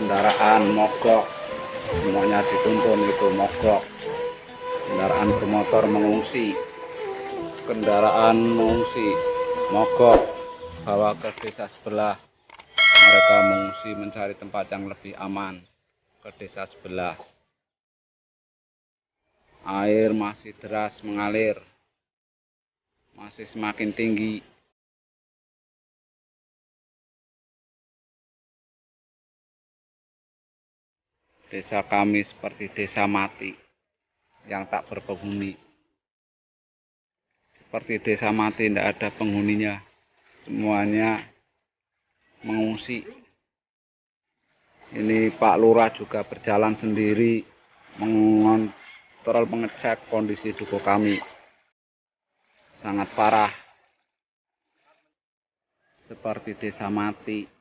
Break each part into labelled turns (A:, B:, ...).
A: kendaraan mogok, semuanya dituntun itu mogok. Kendaraan bermotor mengungsi, kendaraan mengungsi mogok, bawa ke desa sebelah. Mereka mengungsi mencari tempat yang lebih aman ke desa sebelah. Air masih deras mengalir, masih semakin tinggi. Desa kami seperti desa mati yang tak berpenghuni. Seperti desa mati, tidak ada penghuninya. Semuanya mengungsi. Ini Pak Lurah juga berjalan sendiri mengontrol, mengecek kondisi dukuh kami. Sangat parah. Seperti desa mati.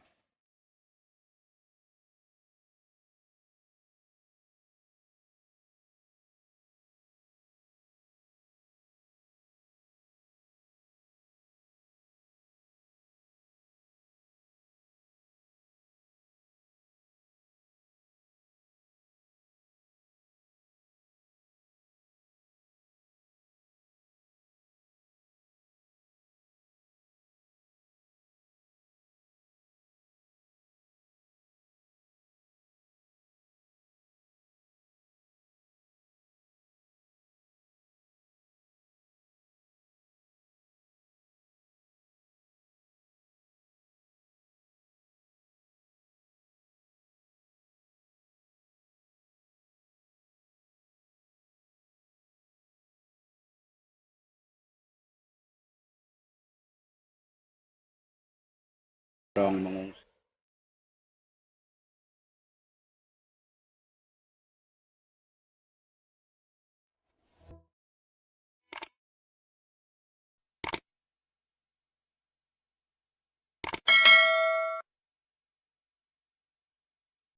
A: Mengungsi.